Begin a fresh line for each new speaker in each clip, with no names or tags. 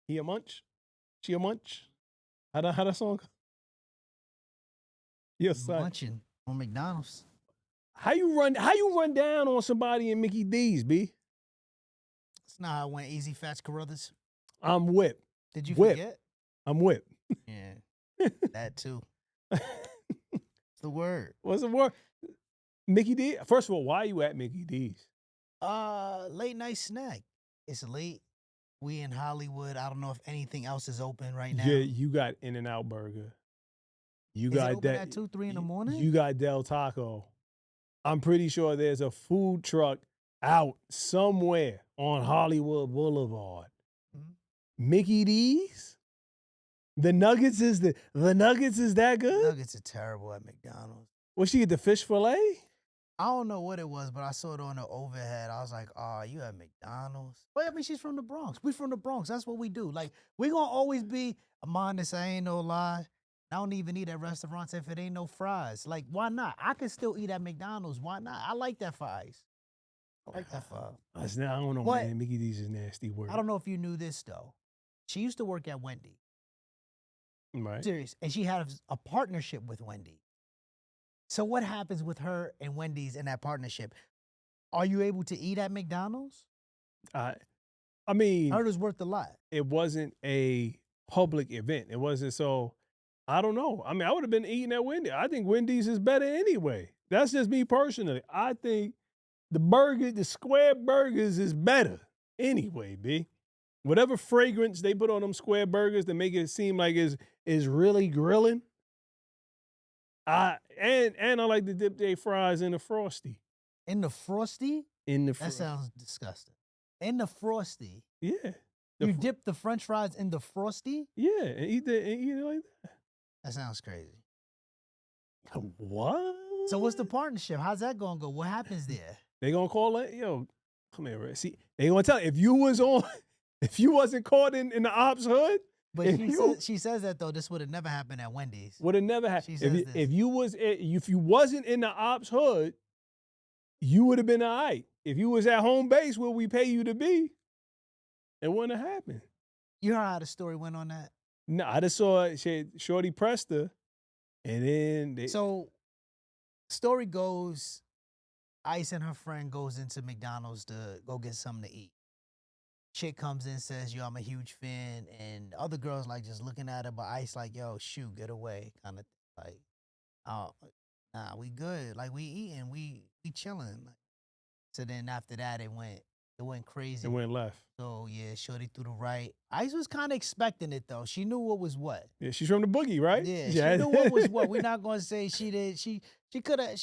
He a munch? She a munch? How that song? Your son.
Munching on McDonald's.
How you run down on somebody in Mickey D's, B?
It's not how it went. Easy Fats Carruthers.
I'm whipped.
Did you
Whip.
forget?
I'm whipped.
Yeah, that too. It's the word.
What's the word? Mickey D. First of all, why are you at Mickey D's?
Late night snack. It's late. We in Hollywood. I don't know if anything else is open right now.
Yeah, you got In-N-Out Burger. You
Is
got
it open
that
at 2, 3 in the morning?
You got Del Taco. I'm pretty sure there's a food truck out somewhere on Hollywood Boulevard.
Mm-hmm.
Mickey D's? The nuggets is that good?
Nuggets are terrible at McDonald's.
Was she get the fish fillet?
I don't know what it was, but I saw it on the overhead. I was like, oh, you at McDonald's? Well, I mean, she's from the Bronx. We from the Bronx. That's what we do. Like, we gonna always be, Amanda, I ain't no lie. I don't even eat at restaurants if it ain't no fries. Like, why not? I can still eat at McDonald's. Why not? I like that fries. I like that fries.
I don't know,
But
man. Mickey D's is nasty word.
I don't know if you knew this, though. She used to work at Wendy.
Right.
Serious. And she had a partnership with Wendy. So what happens with her and Wendy's in that partnership? Are you able to eat at McDonald's?
I mean,
I heard it was worth a lot.
It wasn't a public event. It wasn't so. I don't know. I mean, I would have been eating at Wendy's. I think Wendy's is better anyway. That's just me personally. I think the square burgers is better anyway, B. Whatever fragrance they put on them square burgers to make it seem like is really grilling. And I like to dip their fries in the Frosty.
In the Frosty?
That
sounds disgusting. In the Frosty?
Yeah.
You dip the French fries in the Frosty?
Yeah, and eat it like that.
That sounds crazy.
What?
So what's the partnership? How's that gonna go? What happens there?
They gonna call it, yo, come here, Red. See, they gonna tell if you wasn't caught in the ops hood.
But she says that though, this would have never happened at Wendy's.
Would have never happened. If you wasn't in the ops hood, you would have been all right. If you was at home base where we pay you to be, it wouldn't have happened.
You heard how the story went on that?
No, I just saw Shorty pressed her, and then
So, story goes, Ice and her friend goes into McDonald's to go get something to eat. Chick comes in, says, yo, I'm a huge fan, and other girls like just looking at her, but Ice like, yo, shoot, get away, kind of like, oh, nah, we good, like we eating, we chilling. So then after that, it went crazy.
It went left.
So yeah, Shorty through the right. Ice was kind of expecting it though. She knew what was what.
Yeah, she's from the boogie, right?
Yeah, she knew what was what. We're not gonna say she did. She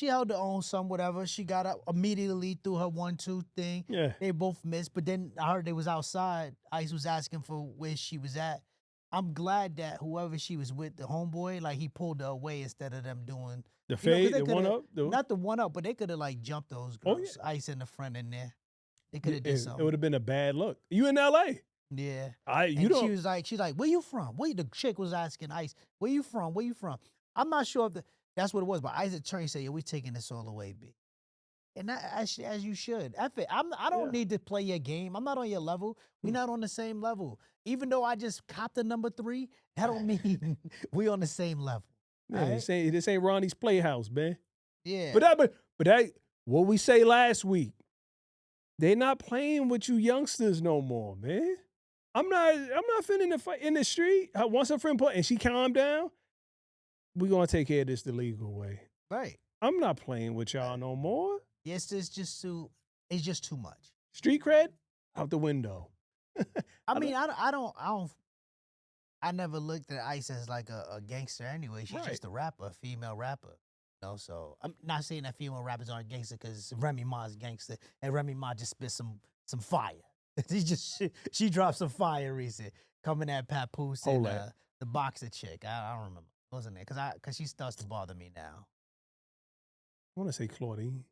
held her own, some whatever. She got up immediately through her 1-2 thing.
Yeah.
They both missed, but then I heard they was outside. Ice was asking for where she was at. I'm glad that whoever she was with, the homeboy, like he pulled her away instead of them doing
the fade, the one up.
Not the one up, but they could have like jumped those girls.
Oh, yeah.
Ice and the friend in there. They could have did something.
It would have been a bad look. You in L.A.?
Yeah. She's like, where you from? The chick was asking Ice, where you from? Where you from? I'm not sure if that's what it was, but Ice attorney said, yeah, we taking this all away, B. And that, as you should. I don't need to play your game. I'm not on your level. We're not on the same level. Even though I just copped the number 3, that don't mean we on the same level.
Yeah,
right?
this ain't Ronnie's Playhouse, man.
Yeah.
But that what we say last week, they not playing with you youngsters no more, man. I'm not finna the fight in the street. Once her friend and she calmed down, we gonna take care of this the legal way.
Right.
I'm not playing with y'all no more.
Yes, it's just too much.
Street cred out the window.
I never looked at Ice as like a gangster anyway. She's just a rapper, a female rapper. You know, so I'm not saying that female rappers aren't gangster because Remy Ma's gangster and Remy Ma just spit some fire. She dropped some fire recent coming at Papoose and the boxer chick. I don't remember. Wasn't it? Because she starts to bother me now.
I want to say Claudine.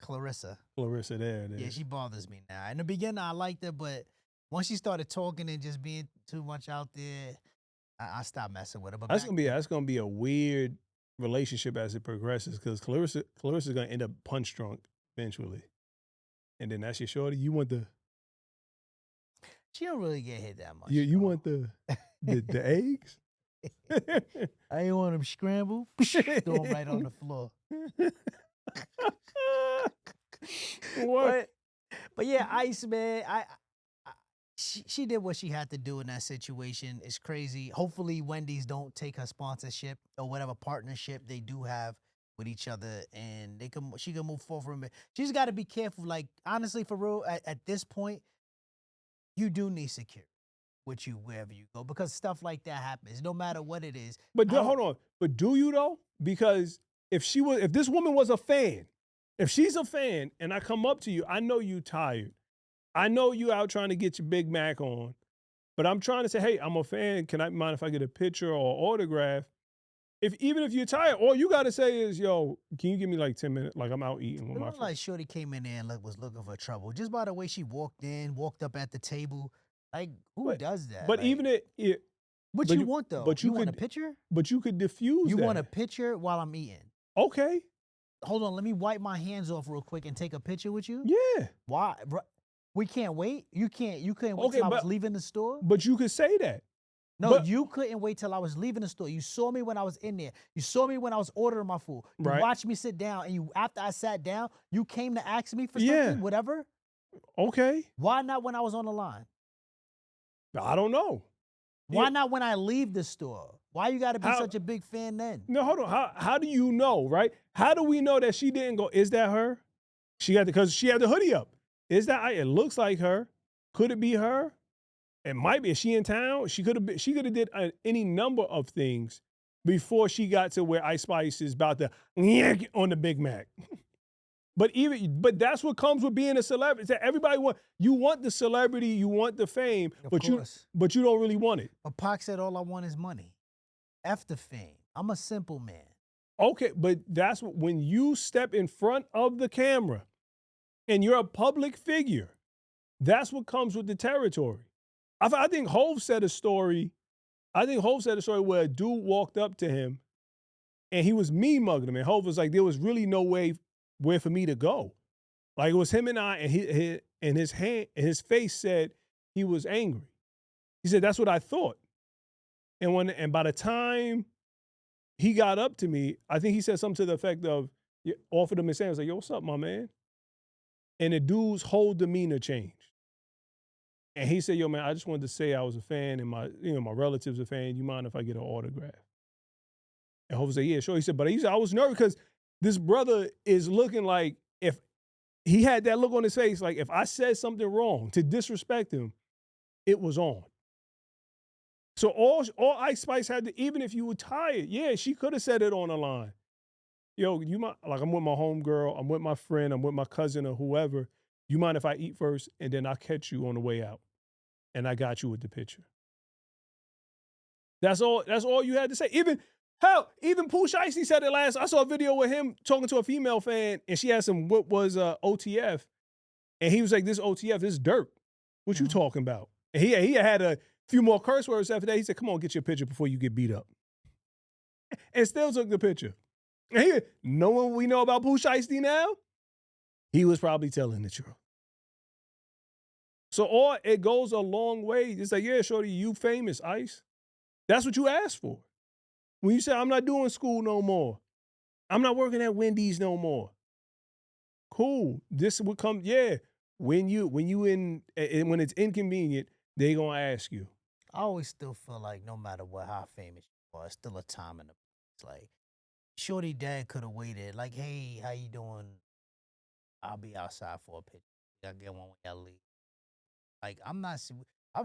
Clarissa,
there.
Yeah, she bothers me now. In the beginning, I liked her, but once she started talking and just being too much out there, I stopped messing with her. But
that's gonna be a weird relationship as it progresses because Clarissa's gonna end up punch drunk eventually, and then that's your shorty. You want the
She don't really get hit that much.
You
though.
want the eggs?
I ain't want them scrambled. Throw them right on the floor.
What?
But yeah, Ice man, she did what she had to do in that situation. It's crazy. Hopefully, Wendy's don't take her sponsorship or whatever partnership they do have with each other, and she can move forward from it. She's got to be careful. Like honestly, for real, at this point, you do need security with you wherever you go because stuff like that happens, no matter what it is.
But hold on. But do you though? Because if this woman was a fan, if she's a fan, and I come up to you, I know you tired. I know you out trying to get your Big Mac on, but I'm trying to say, hey, I'm a fan. Can I mind if I get a picture or autograph? Even if you're tired, all you got to say is, yo, can you give me like 10 minutes? Like I'm out eating with
It
my
looked
friends.
like Shorty came in there and was looking for trouble just by the way she walked in, walked up at the table. Like who does that?
But
like,
even
what
but
you want though?
but
You want a picture?
But you could diffuse
You
that.
want a picture while I'm eating?
Okay.
Hold on, let me wipe my hands off real quick and take a picture with you.
Yeah.
Why? We can't wait. You can't wait
Okay,
till I was leaving the store.
But you could say that.
No,
But-
you couldn't wait till I was leaving the store. You saw me when I was in there. You saw me when I was ordering my food. You
Right.
watched me sit down, and after I sat down, you came to ask me for something,
Yeah.
whatever.
Okay.
Why not when I was on the line?
I don't know.
Why not when I leave the store? Why you got to be such a big fan then?
No, hold on. How do you know, right? How do we know that she didn't go, is that her? Because she had the hoodie up. Is that, it looks like her. Could it be her? It might be. Is she in town? She could have did any number of things before she got to where Ice Spice is about to on the Big Mac. But that's what comes with being a celebrity. That everybody you want the celebrity, you want the fame, but you don't really want it.
But Pac said all I want is money. F the fame. I'm a simple man.
Okay, but that's when you step in front of the camera and you're a public figure, that's what comes with the territory. I think Hov said a story. Where a dude walked up to him and he was mean mugging him. And Hov was like, there was really no way where for me to go. Like it was him and I, and his face said he was angry. He said, that's what I thought. And by the time he got up to me, I think he said something to the effect of, offered him his hand. I was like, yo, what's up, my man? And the dude's whole demeanor changed. And he said, yo, man, I just wanted to say I was a fan and my relative's a fan. You mind if I get an autograph? And Hope said, yeah, sure. He said, but I was nervous because this brother is looking like, if he had that look on his face, like if I said something wrong to disrespect him, it was on. So all Ice Spice had to, even if you were tired, yeah, she could have said it on the line. Yo, I'm with my homegirl, I'm with my friend, I'm with my cousin or whoever. You mind if I eat first and then I'll catch you on the way out? And I got you with the picture. That's all you had to say. Even Pooh Shiesty said it last. I saw a video with him talking to a female fan and she asked him what was OTF. And he was like, this OTF, this is dirt. What you talking about? And he had a few more curse words after that. He said, come on, get your picture before you get beat up. And still took the picture. And knowing what we know about Pooh Shiesty now, he was probably telling the truth. So it goes a long way. It's like, yeah, shorty, you famous, Ice. That's what you asked for. When you say, I'm not doing school no more. I'm not working at Wendy's no more. Cool. This would come, yeah. When it's inconvenient, they gonna ask you.
I always still feel like no matter how famous you are, it's still a time and a place. Like, Shorty dad could have waited. Like, hey, how you doing? I'll be outside for a picture. I'll get one when y'all leave. Like, I'm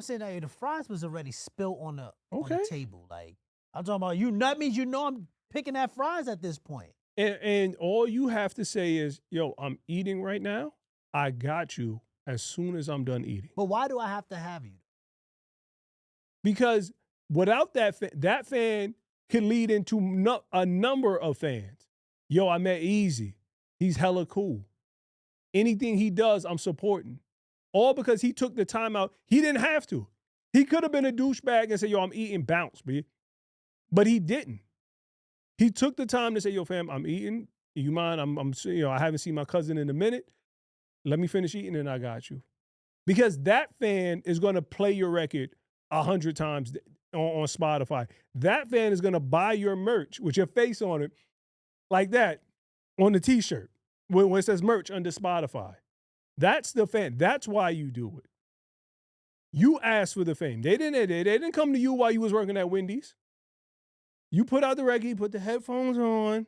saying that the fries was already spilled on the table. Like, I'm talking about you. That means I'm picking at fries at this point.
And all you have to say is, yo, I'm eating right now. I got you as soon as I'm done eating.
But why do I have to have you?
Because without that fan can lead into a number of fans. Yo, I met Easy. He's hella cool. Anything he does, I'm supporting. All because he took the time out. He didn't have to. He could have been a douchebag and said, yo, I'm eating, bounce, B. But he didn't. He took the time to say, yo, fam, I'm eating. You mind? I haven't seen my cousin in a minute. Let me finish eating and I got you. because that fan is going to play your record 100 times on Spotify. That fan is going to buy your merch with your face on it like that on the t-shirt when it says merch under Spotify. That's the fan. That's why you do it. You asked for the fame. They didn't come to you while you was working at Wendy's. You put out the record, you put the headphones on.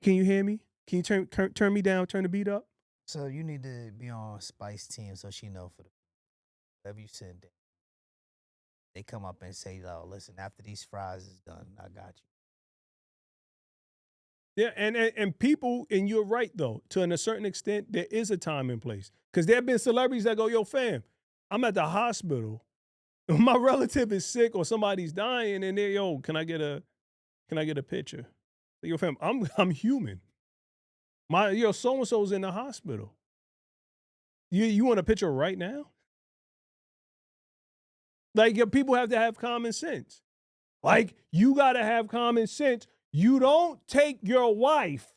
Can you hear me? Can you turn me down, turn the beat up?
So you need to be on Spice team so she know for the whatever you send them. They come up and say, "Oh, listen, after these fries is done, I got you."
Yeah, and people, and you're right though, to a certain extent, there is a time and place. Because there have been celebrities that go, yo, fam, I'm at the hospital. My relative is sick or somebody's dying, and they're, yo, can I get a picture? Yo, fam, I'm human. So-and-so's in the hospital. You want a picture right now? Like, people have to have common sense. Like, you got to have common sense. You don't take your wife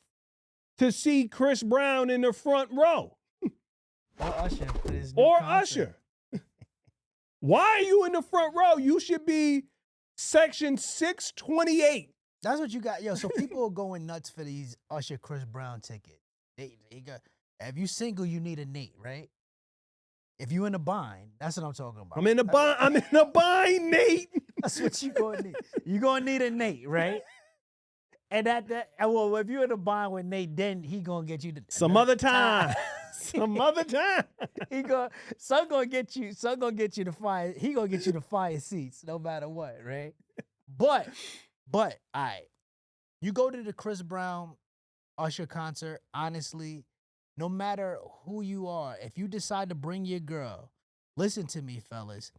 to see Chris Brown in the front row.
Or Usher. For his new
Or
concert.
Usher. Why are you in the front row? You should be section 628.
That's what you got. Yo, so people are going nuts for these Usher Chris Brown tickets. They got, if you single, you need a Nate, right? If you in a bind, that's what I'm talking about.
I'm in a bind, Nate.
That's what you gonna need. You gonna need a Nate, right? And well, if you're in a bind with Nate, then he gonna get you
some other time. Some other time.
Son gonna get you to fire. He gonna get you to fire seats no matter what, right? But all right. You go to the Chris Brown Usher concert, honestly, no matter who you are, if you decide to bring your girl, listen to me, fellas.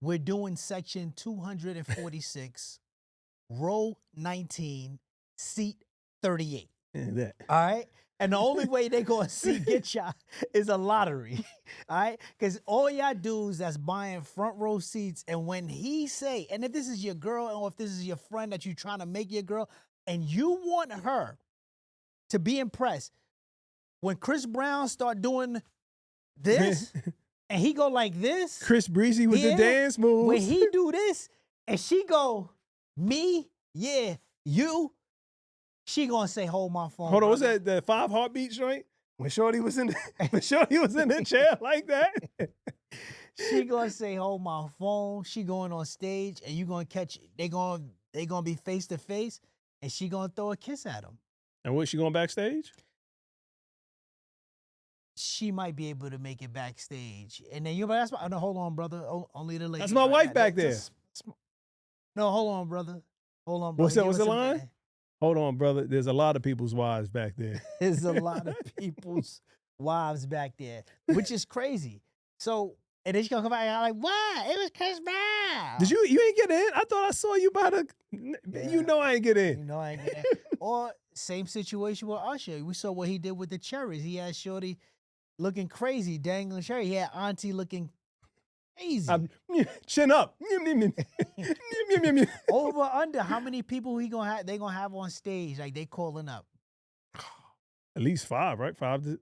We're doing section 246, row 19, seat 38.
Yeah,
all right? And the only way they gonna get y'all is a lottery, all right? Because all y'all dudes that's buying front row seats, and when he say, and if this is your girl, or if this is your friend that you're trying to make your girl, and you want her to be impressed, when Chris Brown start doing this, and he go like this.
Chris Breezy with the dance moves.
When he do this, and she go, me, yeah, you, she gonna say, hold my phone.
Hold on, what's that, the 5 heartbeats joint? When Shorty was in the chair like that?
She gonna say, hold my phone. She going on stage, and you gonna catch, they gonna be face to face, and she gonna throw a kiss at him.
And what, she going backstage?
She might be able to make it backstage. And then that's my, no, hold on, brother. Only the lady.
That's my wife back there.
No, hold on, brother. Hold on, brother.
What's the line? Hold on, brother. There's a lot of people's wives back there.
There's a lot of people's wives back there, which is crazy. So, and then she gonna come back and I'm like, what? It was Chris Brown.
Did you ain't get in? I thought I saw you by the,
Yeah.
You know I ain't get in.
You know I ain't get in. Or same situation with Usher. We saw what he did with the cherries. He had Shorty looking crazy, dangling cherry. He had Auntie looking crazy.
Chin up.
Over under, how many people they gonna have on stage? Like they calling up.
At least 5, right? 5?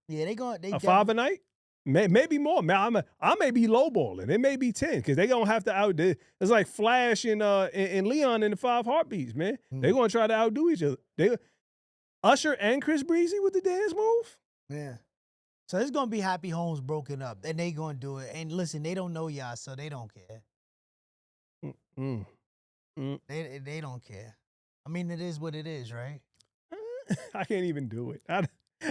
Yeah, they
5 a night? Maybe more. I may be lowballing. It may be 10 because they gonna have to outdo. It's like Flash and Leon in the 5 heartbeats, man. They gonna try to outdo each other. Usher and Chris Breezy with the dance move.
Yeah. So it's gonna be Happy Homes broken up, and they gonna do it. And listen, they don't know y'all, so they don't care. They don't care. I mean, it is what it is, right?
I can't even do it. I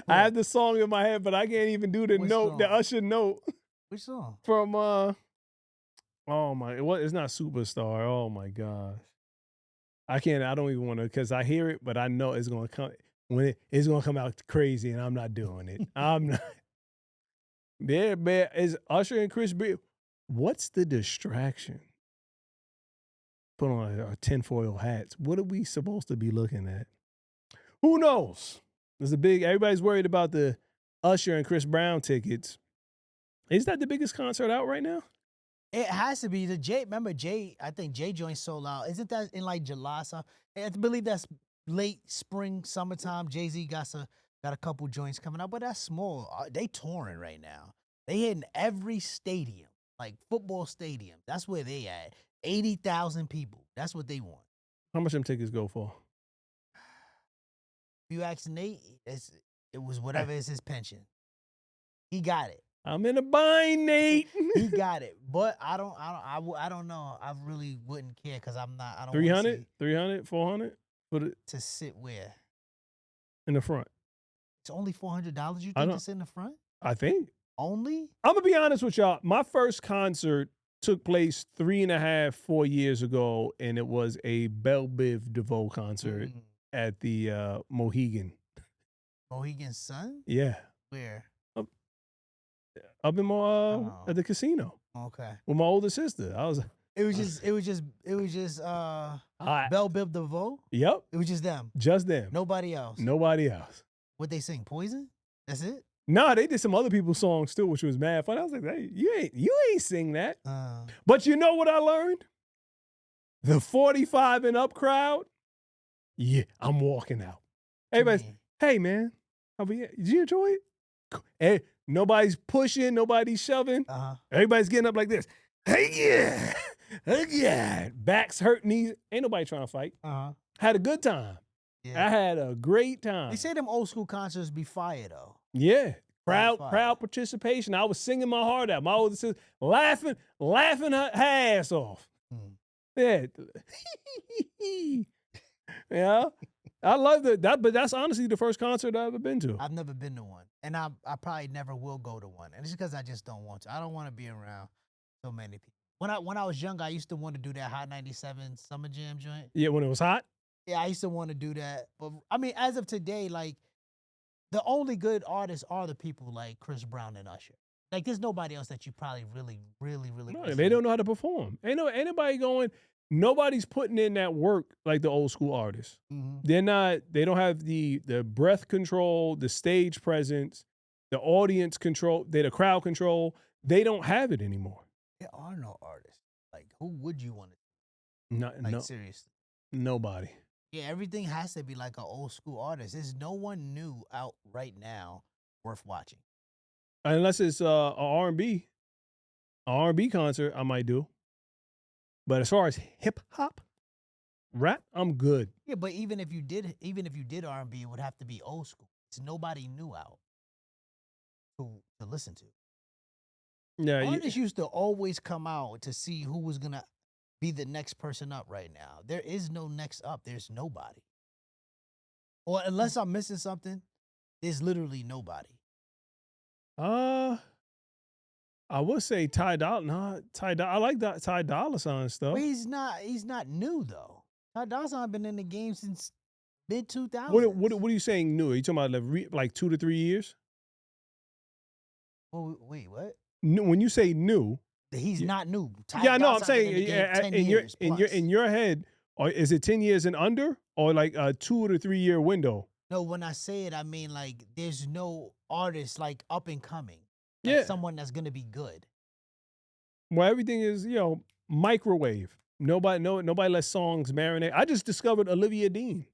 have the song in my head, but I can't even do the note, the Usher note.
Which song?
From oh my, it's not Superstar. Oh my gosh. I don't even want to, because I hear it, but I know it's gonna come it's gonna come out crazy, and I'm not doing it. I'm not. Yeah, man. Is Usher and Chris Breezy? What's the distraction? Put on our tinfoil hats. What are we supposed to be looking at? Who knows? Everybody's worried about the Usher and Chris Brown tickets. Is that the biggest concert out right now?
It has to be. Remember Jay, I think Jay joint sold out. Isn't that in like July? So I believe that's late spring, summertime. Jay-Z got a couple joints coming out, but that's small. They touring right now. They hitting every stadium, like football stadium. That's where they at. 80,000 people. That's what they want.
How much them tickets go for?
If you ask Nate, it was whatever is his pension. He got it.
I'm in a bind, Nate.
He got it. But I don't know. I really wouldn't care because I'm not. I don't
300, 300, 400. Put it
to sit where
in the front.
it's only $400. You think to sit in the front?
I think.
Only?
I'm gonna be honest with y'all. My first concert took place 3.5, 4 years ago, and it was a Belle Biv DeVoe concert at the Mohegan.
Mohegan Sun?
Yeah.
Where?
Up in my at the casino.
Okay.
With my older sister.
It was just Belle Biv DeVoe?
Yep.
It was just them.
Just them.
Nobody else.
Nobody else.
What they sing? Poison? That's it?
Nah, they did some other people's songs too, which was mad fun. I was like, hey, you ain't sing that. But you know what I learned? The 45 and up crowd, yeah, I'm walking out. Everybody's, hey man, did you enjoy it? Hey, nobody's pushing, nobody's shoving. Everybody's getting up like this. Hey yeah. Backs hurt, knees. Ain't nobody trying to fight. Had a good time. Yeah. I had a great time.
They say them old school concerts be fire though.
Yeah. Crowd participation. I was singing my heart out. My older sister laughing her ass off. Yeah. Yeah. I love that, but that's honestly the first concert I've ever been to.
I've never been to one. And I probably never will go to one. And it's because I just don't want to. I don't want to be around so many people. When I was young, I used to want to do that Hot 97 Summer Jam joint.
Yeah, when it was hot?
Yeah, I used to want to do that. But I mean, as of today, like the only good artists are the people like Chris Brown and Usher. Like there's nobody else that you probably really
no, they don't know how to perform. Ain't nobody going, nobody's putting in that work like the old school artists. They don't have the breath control, the stage presence, the audience control, the crowd control. They don't have it anymore.
There are no artists. Like who would you want to
no,
seriously? Nobody. Yeah, everything has to be like an old school artist. There's no one new out right now worth watching.
Unless it's a R&B. An R&B concert I might do. But as far as hip hop, rap, I'm good.
Yeah, but even if you did R&B, it would have to be old school. There's nobody new out to listen to. Yeah, artists used to always come out to see who was gonna be the next person up right now. There is no next up. There's nobody. Or unless I'm missing something, there's literally nobody.
I would say Ty Dolla. No, I like that Ty Dolla Sign stuff.
But he's not new though. Ty Dolla Sign been in the game since mid-2000s.
What are you saying new? Are you talking about like 2 to 3 years?
Oh, wait, what?
When you say new,
he's not new.
Yeah, no, I'm saying in your head, or is it 10 years and under, or like a 2 to 3 year window?
No, when I say it, I mean like there's no artist like up and coming. Like
yeah,
someone that's gonna be good.
Well, everything is microwave. Nobody lets songs marinate. I just discovered Olivia Dean.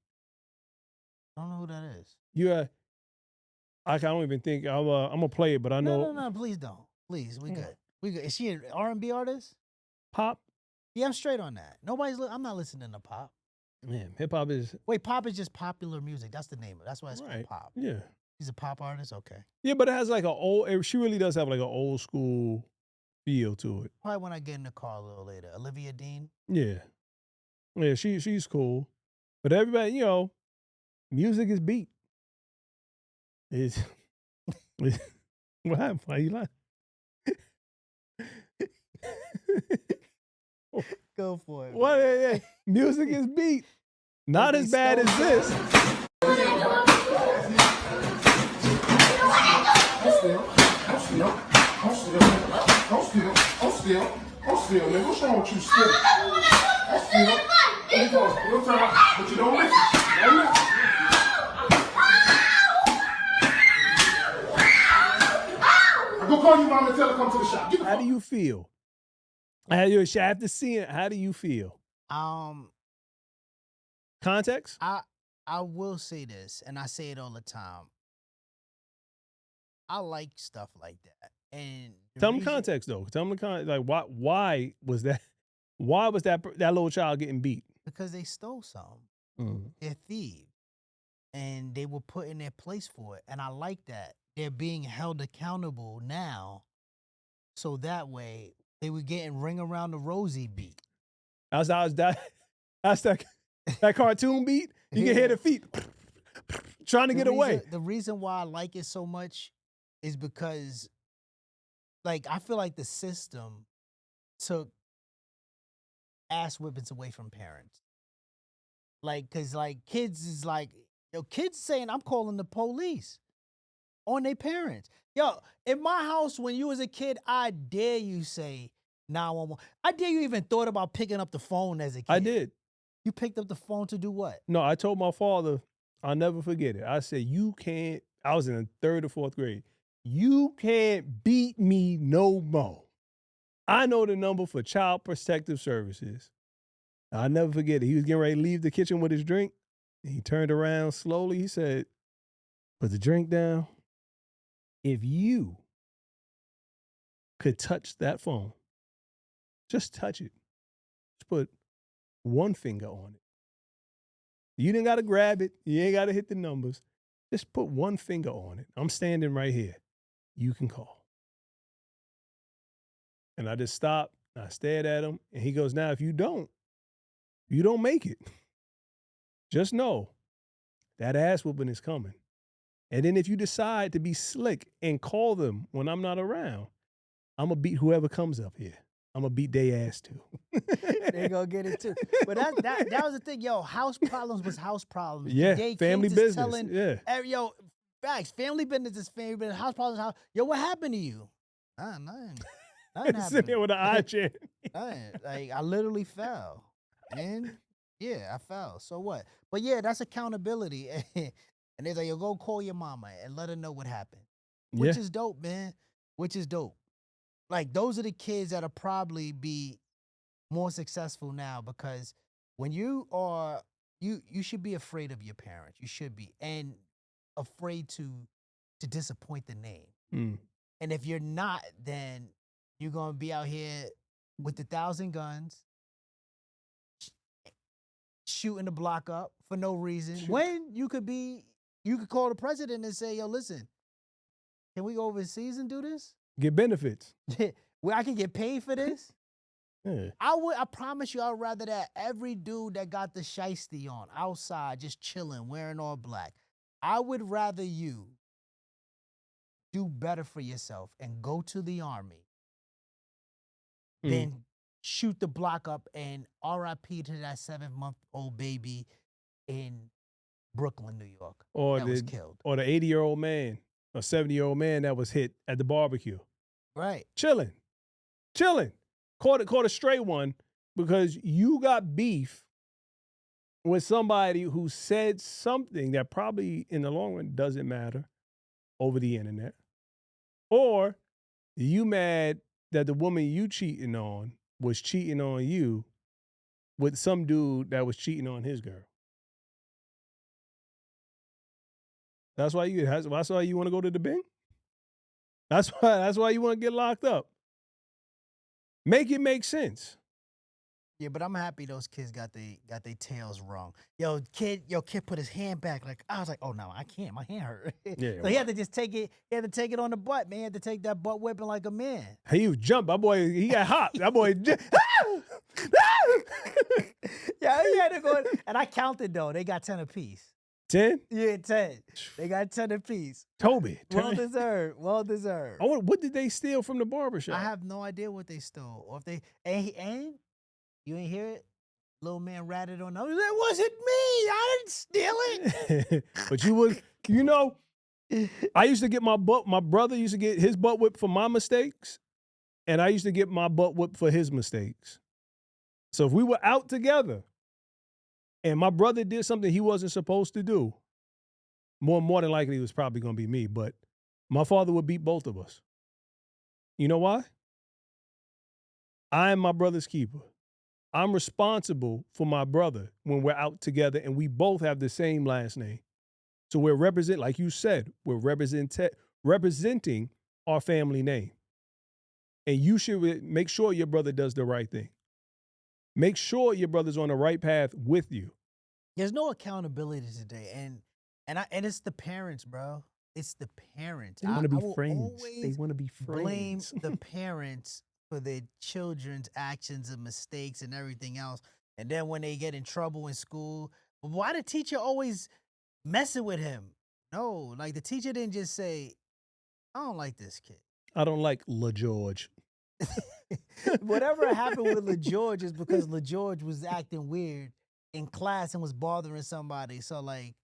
I don't know who that is.
Yeah, I don't even think I'm gonna play it, but I know.
No, please don't. Please, we good. We good. Is she an R&B artist?
Pop?
Yeah, I'm straight on that. I'm not listening to pop.
Man, hip hop is.
Wait, pop is just popular music. That's the name of it. That's why it's called pop.
Yeah.
She's a pop artist? Okay.
Yeah, but it has like she really does have like an old school feel to it.
Probably when I get in the car a little later. Olivia Dean?
Yeah. Yeah, she's cool. But everybody, music is beat. It's what happened? Why you lying?
Go for it.
What? Yeah. Music is beat. Not as bad as this.
I'm still, man. What's wrong with you still? I'm still. Your time, but you don't listen. Go call your mom and tell her to come to the shop.
How do you feel? After seeing it, how do you feel? Context?
I will say this, and I say it all the time. I like stuff like that. And the
Tell them
reason-
context though. Tell them the context. Like why was that? Why was that little child getting beat?
because they stole something.
Mm.
They're thieves, and they were put in their place for it. And I like that they're being held accountable now, so that way they were getting ring around the rosy beat.
That's that cartoon beat. You can hear the feet trying to get away.
The reason why I like it so much is because, like, I feel like the system took ass whippings away from parents. Like, cause like kids is like, kids saying I'm calling the police on their parents. Yo, in my house when you was a kid, I dare you say 911. I dare you even thought about picking up the phone as a kid.
I did.
You picked up the phone to do what?
No, I told my father, I'll never forget it. I said, you can't, I was in the 3rd or 4th grade. You can't beat me no more. I know the number for Child Protective Services. I'll never forget it. He was getting ready to leave the kitchen with his drink. And he turned around slowly. He said, put the drink down. If you could touch that phone, just touch it. Just put one finger on it. You didn't got to grab it. You ain't got to hit the numbers. Just put one finger on it. I'm standing right here. You can call. And I just stopped. I stared at him. And he goes, now, if you don't make it. Just know that ass whooping is coming. And then if you decide to be slick and call them when I'm not around, I'm going to beat whoever comes up here. I'm going to beat their ass too.
They gonna get it too. But that was the thing, yo. House problems was house problems.
Yeah,
Today,
family
kids is
business.
telling,
Yeah.
yo, facts. Family business is family business. House problems. House. Yo, what happened to you? Nothing. Nothing
Sitting there
happened.
with an eye chair.
Like I literally fell, and yeah, I fell. So what? But yeah, that's accountability. And they're like, yo, go call your mama and let her know what happened. Which
Yeah.
is dope, man. Which is dope. Like those are the kids that'll probably be more successful now, because when you are you should be afraid of your parents. You should be, and afraid to disappoint the name.
Mm.
And if you're not, then you're gonna be out here with 1,000 guns, shooting the block up for no reason.
Shoot.
When you could call the president and say, yo, listen, can we go overseas and do this?
Get benefits.
Where I can get paid for this?
Yeah.
I promise you, I'd rather that every dude that got the shiesty on outside, just chilling, wearing all black. I would rather you do better for yourself and go to the army than shoot the block up and RIP to that 7-month-old baby in Brooklyn, New York,
Or
that was killed.
Or the 80-year-old man, or 70-year-old man that was hit at the barbecue.
Right.
Chilling. Caught a stray one because you got beef with somebody who said something that probably in the long run doesn't matter over the internet. Or you mad that the woman you cheating on was cheating on you with some dude that was cheating on his girl. That's why you want to go to the Bing? That's why you want to get locked up. Make it make sense.
Yeah, but I'm happy those kids got their tails wrong. Yo, kid put his hand back. Like, I was like, oh no, I can't. My hand hurt.
Yeah,
So he had to just take it. He had to take it on the butt, man. He had to take that butt whipping like a man.
He was jumping. That boy, he got hot. That boy.
Yeah, he had to go. And I counted though. They got 10 apiece.
10?
Yeah, 10. They got 10 apiece.
Toby.
Well deserved. Well deserved.
What did they steal from the barbershop?
I have no idea what they stole, or if they and you ain't hear it. Little man ratted on. That wasn't me. I didn't steal it.
But I used to get my brother used to get his butt whipped for my mistakes, and I used to get my butt whipped for his mistakes. So if we were out together and my brother did something he wasn't supposed to do, more than likely it was probably going to be me, but my father would beat both of us. You know why? I am my brother's keeper. I'm responsible for my brother when we're out together and we both have the same last name. So we're like you said, we're representing our family name. And you should make sure your brother does the right thing. Make sure your brother's on the right path with you.
There's no accountability today, and it's the parents, bro. It's the parents.
They want to
I
be
will
friends. They
always
want to be
blame
friends.
the parents for their children's actions and mistakes and everything else. And then when they get in trouble in school, why the teacher always messing with him? No, like the teacher didn't just say, "I don't like this kid."
I don't like LaGeorge.
Whatever happened with LaGeorge is because LaGeorge was acting weird in class and was bothering somebody. So like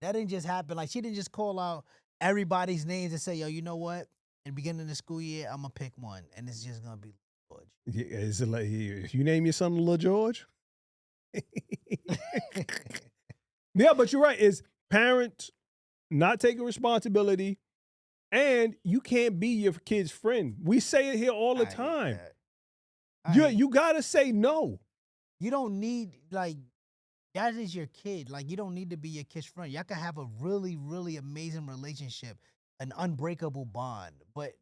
that didn't just happen. Like she didn't just call out everybody's names and say, "Yo, you know what? In the beginning of the school year, I'm gonna pick one, and it's just gonna be LaGeorge."
Yeah, is it like if you name your son LaGeorge? Yeah, but you're right. It's parents not taking responsibility, and you can't be your kid's friend. We say it here all the
I hate
time.
that. I hate
You gotta say no.
You don't need like that is your kid. Like you don't need to be your kid's friend. Y'all can have a really, really amazing relationship, an unbreakable bond. But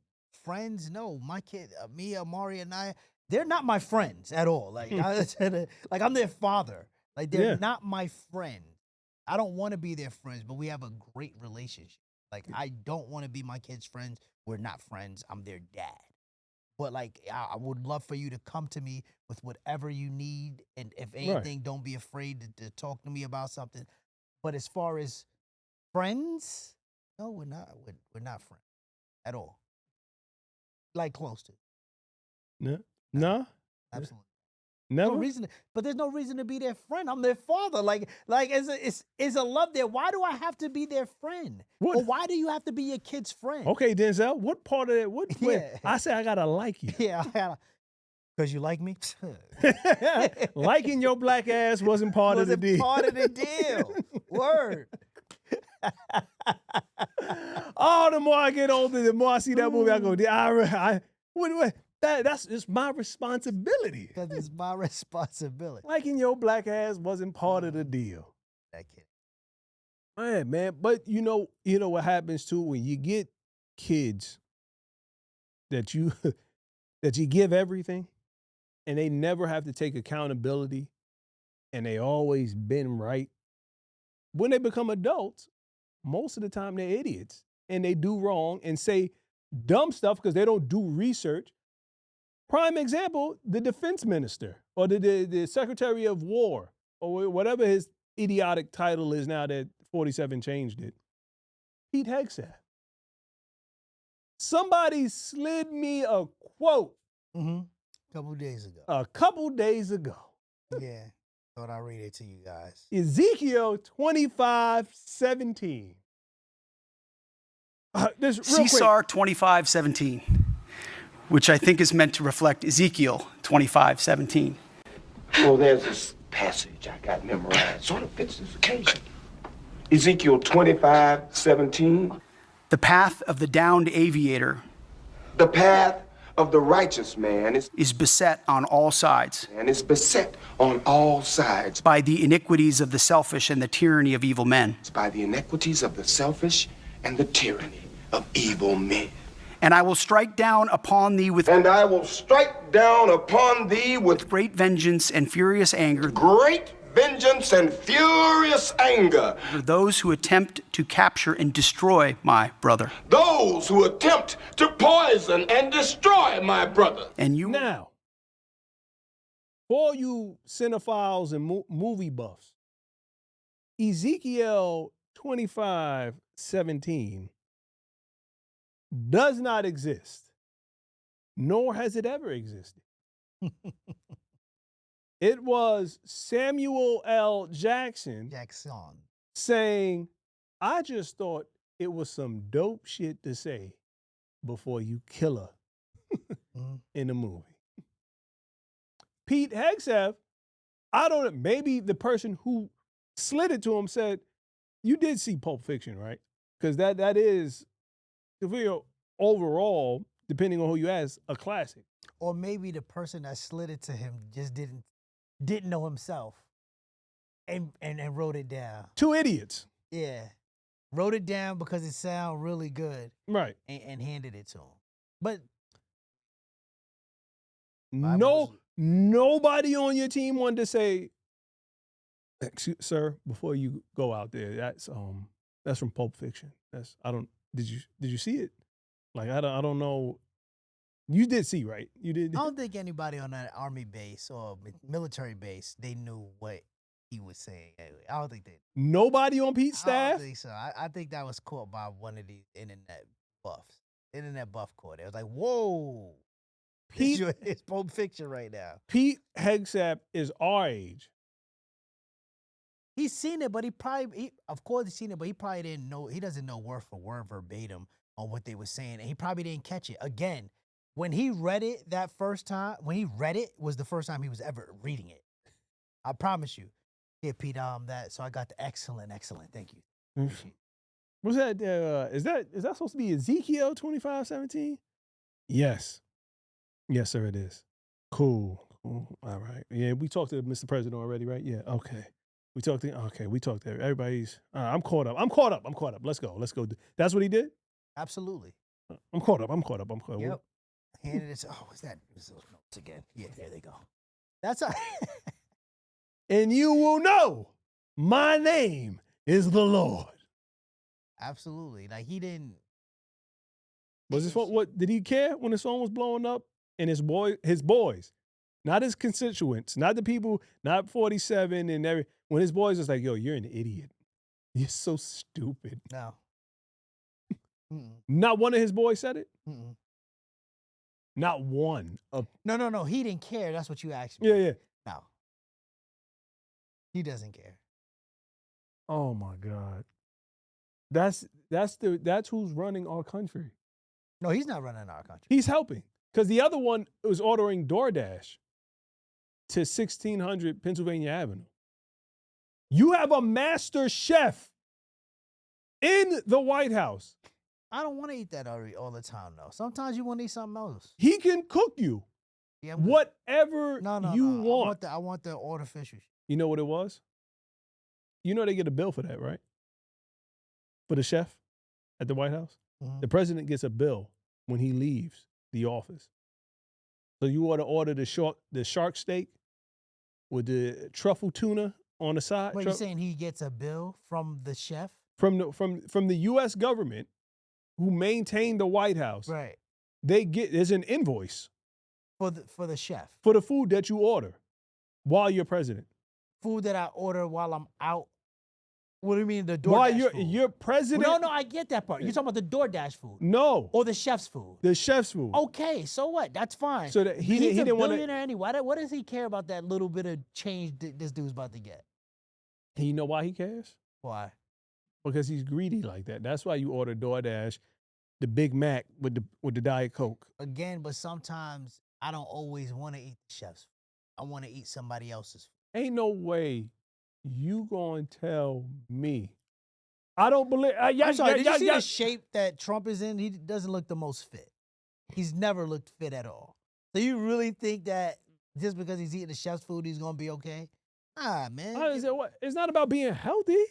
friends, no. My kid, me, Amari, and I, they're not my friends at all. Like, like I'm their father. Like they're
Yeah.
not my friend. I don't want to be their friends, but we have a great relationship. Like I don't want to be my kid's friends. We're not friends. I'm their dad. But like, I would love for you to come to me with whatever you need, and if anything, don't be afraid to talk to me about something. But as far as friends, no, we're not. We're not friends at all. Like close to.
No, no,
Absolutely.
never.
No reason, but there's no reason to be their friend. I'm their father. Like, is a love there? Why do I have to be their friend?
What?
Or why do you have to be your kid's friend?
Okay, Denzel. What part of that? What?
Yeah.
I say I gotta like you.
Yeah, because you like me.
Liking your black ass wasn't part of the
Wasn't
deal.
part of the deal. Word.
Oh, the more I get older, the more I see that movie, I go, that's it's my responsibility.
Because it's my responsibility.
Liking your black ass wasn't part of the deal.
That kid.
Man. But you know what happens too when you get kids that you that you give everything and they never have to take accountability and they always been right. When they become adults, most of the time they're idiots and they do wrong and say dumb stuff because they don't do research. Prime example, the defense minister or the secretary of war or whatever his idiotic title is now that 47 changed it. Pete Hegseth. Somebody slid me a quote
Couple days ago.
a couple days ago.
Yeah. Thought I'd read it to you guys.
Ezekiel 25:17. This real quick.
CSAR 25:17, which I think is meant to reflect Ezekiel 25:17.
Well, there's this passage I got memorized. Sort of fits this occasion. Ezekiel 25:17.
The path of the downed aviator
The path of the righteous man
is beset on all sides
is beset on all sides
by the iniquities of the selfish and the tyranny of evil men.
by the iniquities of the selfish and the tyranny of evil men.
And I will strike down upon thee with
And I will strike down upon thee with
great vengeance and furious anger
great vengeance and furious anger
for those who attempt to capture and destroy my brother.
those who attempt to poison and destroy my brother.
And you
Now, for all you cinephiles and movie buffs, Ezekiel 25:17 does not exist, nor has it ever existed. It was Samuel L. Jackson saying, I just thought it was some dope shit to say before you kill her in the movie. Pete Hegseth, I don't know, maybe the person who slid it to him said, you did see Pulp Fiction, right? Because that is, overall, depending on who you ask, a classic.
Or maybe the person that slid it to him just didn't know himself and wrote it down.
Two idiots.
Yeah. Wrote it down because it sounded really good.
Right.
And handed it to him. But
Nobody on your team wanted to say, "Excuse, sir, before you go out there, that's from Pulp Fiction. Did you see it? Like I don't know. You did see, right? You did.
I don't think anybody on that army base or military base, they knew what he was saying. I don't think they.
Nobody on Pete's
I
staff.
don't think so. I think that was caught by one of these internet buffs. Internet buff caught it. It was like, whoa.
Pete,
it's Pulp Fiction right now.
Pete Hegseth is our age.
He's seen it, but of course he's seen it, but he probably didn't know. He doesn't know word for word verbatim on what they were saying, and he probably didn't catch it. Again, when he read it that first time, was the first time he was ever reading it. I promise you. Yeah, Pete, so I got the excellent. Thank you.
What's that? Is that supposed to be Ezekiel 25:17? Yes. Yes, sir, it is. Cool. All right. Yeah, we talked to Mr. President already, right? Yeah, okay. We talked to everybody's. I'm caught up. Let's go. That's what he did?
Absolutely.
I'm caught up.
Yep. Handed it. What's that? Those notes again. Yeah, here they go. That's all.
And you will know my name is the Lord.
Absolutely. Like he didn't.
Was his phone? What did he care when his phone was blowing up? And his boys, not his constituents, not the people, not 47 and every. When his boys was like, "Yo, you're an idiot. You're so stupid."
No.
Not one of his boys said it.
Mm-mm.
Not one.
No. He didn't care. That's what you asked me.
Yeah.
No. He doesn't care.
Oh my God. That's who's running our country.
No, he's not running our country.
He's helping. Because the other one was ordering DoorDash to 1600 Pennsylvania Avenue. You have a master chef in the White House.
I don't want to eat that all the time, though. Sometimes you want to eat something else.
He can cook you whatever you want.
I want the artificial.
You know what it was? You know they get a bill for that, right? For the chef at the White House? Mm-hmm. The president gets a bill when he leaves the office. So you want to order the shark steak with the truffle tuna on the side.
Wait, you're saying he gets a bill from the chef?
From the U.S. government who maintain the White House.
Right.
There's an invoice.
For the chef.
For the food that you order while you're president.
Food that I order while I'm out. What do you mean the DoorDash
while
food?
you're president?
No, I get that part. You're talking about the DoorDash food.
No.
Or the chef's food.
The chef's food.
Okay, so what? That's fine.
So that he
He's
didn't
a
want to.
billionaire anyway. What does he care about that little bit of change this dude's about to get?
And you know why he cares?
Why?
Because he's greedy like that. That's why you order DoorDash, the Big Mac with the Diet Coke.
Again, but sometimes I don't always want to eat the chef's food. I want to eat somebody else's food.
Ain't no way you gonna tell me. I don't believe.
I'm sorry. Did you see the shape that Trump is in? He doesn't look the most fit. He's never looked fit at all. So you really think that just because he's eating the chef's food, he's gonna be okay? Man.
It's not about being healthy.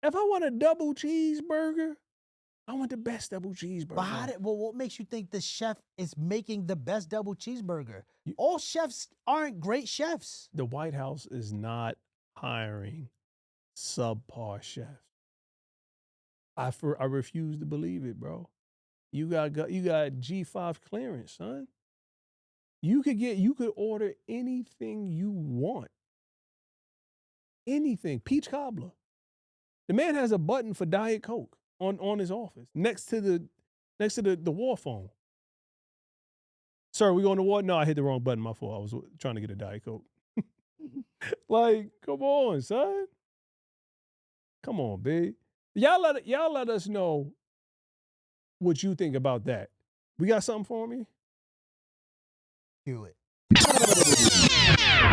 If I want a double cheeseburger, I want the best double cheeseburger.
But what makes you think the chef is making the best double cheeseburger? All chefs aren't great chefs.
The White House is not hiring subpar chefs. I refuse to believe it, bro. You got G5 clearance, son. You could order anything you want. Anything. Peach cobbler. The man has a button for Diet Coke on his office next to the war phone. Sir, we going to war? No, I hit the wrong button. My fault. I was trying to get a Diet Coke. Like, come on, son. Come on, big. Y'all let us know what you think about that. We got something for me?
Cue it.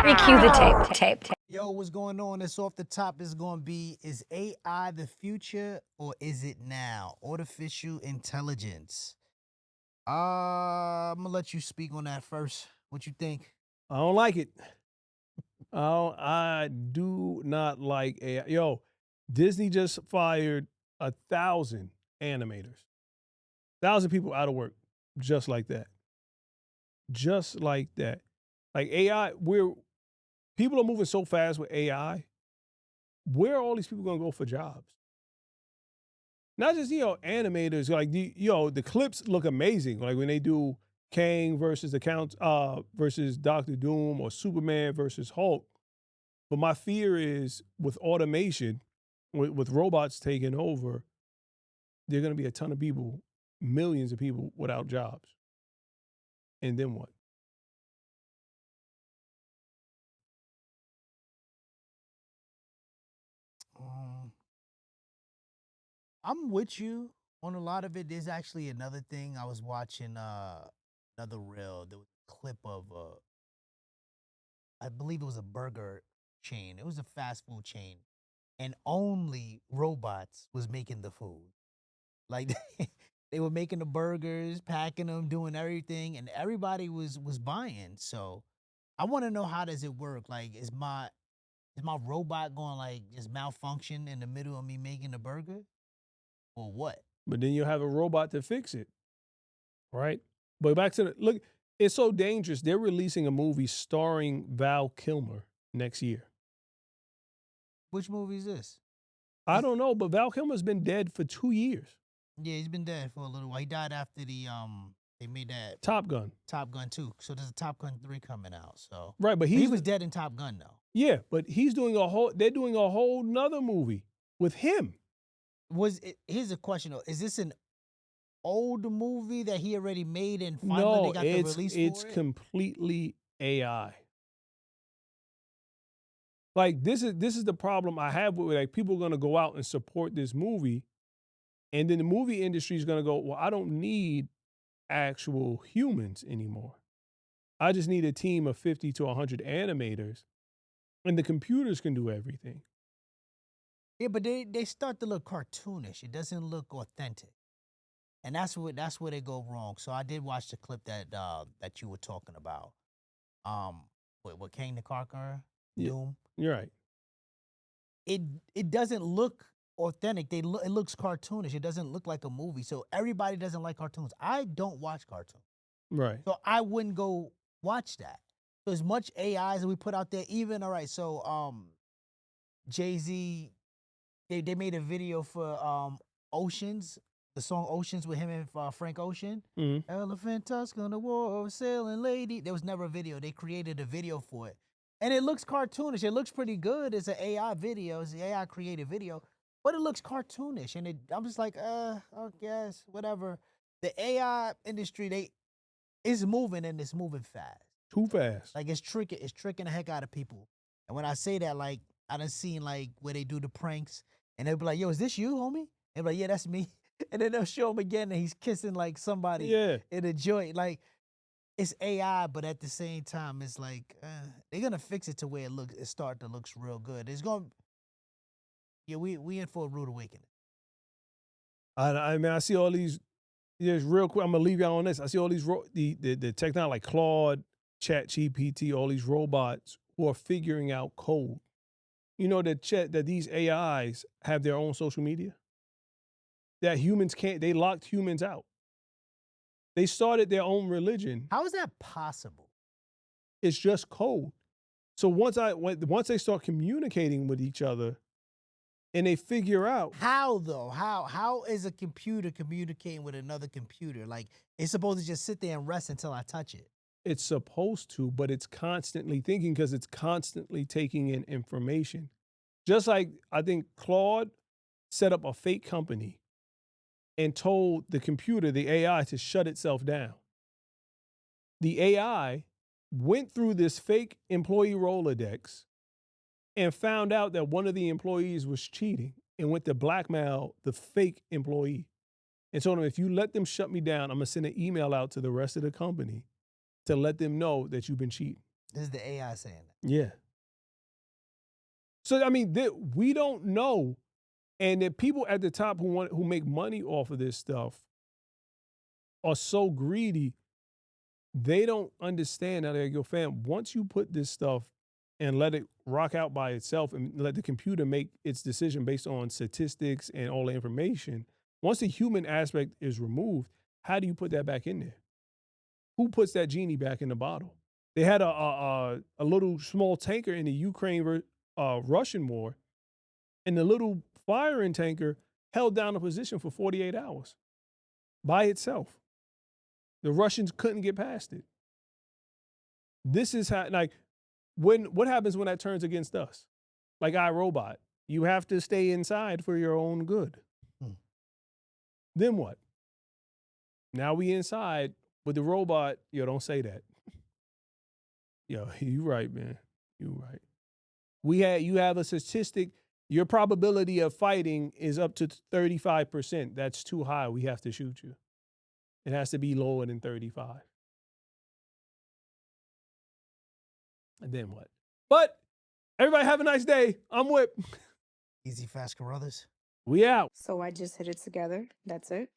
Recue the tape.
Yo, what's going on? It's off the top. It's going to be, is AI the future or is it now? Artificial intelligence. I'm going to let you speak on that first. What you think?
I don't like it. I do not like AI. Yo, Disney just fired 1,000 animators. 1,000 people out of work just like that. just like that. Like AI, people are moving so fast with AI. Where are all these people gonna go for jobs? Not just animators. Like the clips look amazing. Like when they do Kang versus the Count versus Doctor Doom or Superman versus Hulk. But my fear is with automation, with robots taking over, there are going to be a ton of people, millions of people without jobs. And then what?
Um, I'm with you on a lot of it. There's actually another thing I was watching. Another reel. There was a clip of I believe it was a burger chain. It was a fast food chain, and only robots was making the food. Like they were making the burgers, packing them, doing everything, and everybody was buying. So I want to know, how does it work? Like, is my robot going like just malfunction in the middle of me making the burger, or what?
But then you'll have a robot to fix it, right? But back to look, it's so dangerous. They're releasing a movie starring Val Kilmer next year.
Which movie is this?
I don't know, but Val Kilmer's been dead for 2 years.
Yeah, he's been dead for a little while. He died after they made that
Top Gun.
Top Gun 2. So there's a Top Gun 3 coming out. So
Right, but
he was dead in Top Gun though.
Yeah, but they're doing a whole nother movie with him.
Here's a question though. Is this an old movie that he already made and finally they got the release for it?
It's completely AI. Like this is the problem I have with like people are gonna go out and support this movie, and then the movie industry is gonna go, well, I don't need actual humans anymore. I just need a team of 50 to 100 animators, and the computers can do everything.
Yeah, but they start to look cartoonish. It doesn't look authentic. And that's where they go wrong. So I did watch the clip that you were talking about. With Kane the Conqueror,
Yeah.
Doom.
You're right.
It doesn't look authentic. It looks cartoonish. It doesn't look like a movie. So everybody doesn't like cartoons. I don't watch cartoons.
Right.
So I wouldn't go watch that. So as much AI as we put out there, even all right, so Jay-Z, they made a video for Oceans, the song Oceans with him and Frank Ocean.
Mhm.
Elephant tusk on the war, sailing lady. There was never a video. They created a video for it. And it looks cartoonish. It looks pretty good. It's an AI video. It's an AI created video. But it looks cartoonish. And I'm just like, I guess, whatever. The AI industry, it's moving, and it's moving fast.
Too fast.
Like it's tricking the heck out of people. And when I say that, like I done seen like where they do the pranks and they'll be like, yo, is this you, homie? And be like, yeah, that's me. And then they'll show him again and he's kissing like somebody in a joint. Like it's AI, but at the same time, it's like they're gonna fix it to where it start to looks real good. It's gonna we in for a rude awakening.
I mean, I see all these. Just real quick, I'm gonna leave y'all on this. I see all these the technology like Claude, Chat GPT, all these robots who are figuring out code. You know that these AIs have their own social media. That humans can't. They locked humans out. They started their own religion.
How is that possible?
It's just code. So once they start communicating with each other, and they figure out
how though, how is a computer communicating with another computer? Like it's supposed to just sit there and rest until I touch it.
It's supposed to, but it's constantly thinking because it's constantly taking in information. Just like I think Claude set up a fake company and told the computer, the AI, to shut itself down. The AI went through this fake employee Rolodex and found out that one of the employees was cheating and went to blackmail the fake employee and told him, if you let them shut me down, I'm going to send an email out to the rest of the company to let them know that you've been cheating.
This is the AI saying that.
Yeah. So, I mean, we don't know. And the people at the top who make money off of this stuff are so greedy, they don't understand. Now they're like, yo, fam, once you put this stuff and let it rock out by itself and let the computer make its decision based on statistics and all the information, once the human aspect is removed, how do you put that back in there? who puts that genie back in the bottle? They had a little small tanker in the Ukraine-Russian war, and the little firing tanker held down a position for 48 hours by itself. The Russians couldn't get past it. This is how, like, what happens when that turns against us? Like iRobot, you have to stay inside for your own good. Then what? Now we inside with the robot. Yo, don't say that. Yo, you right, man. You right. You have a statistic. Your probability of fighting is up to 35%. That's too high. We have to shoot you. It has to be lower than 35. And then what? But everybody have a nice day. I'm Whip.
Easy, fast, Carruthers.
We out.
So I just hit it together. That's it.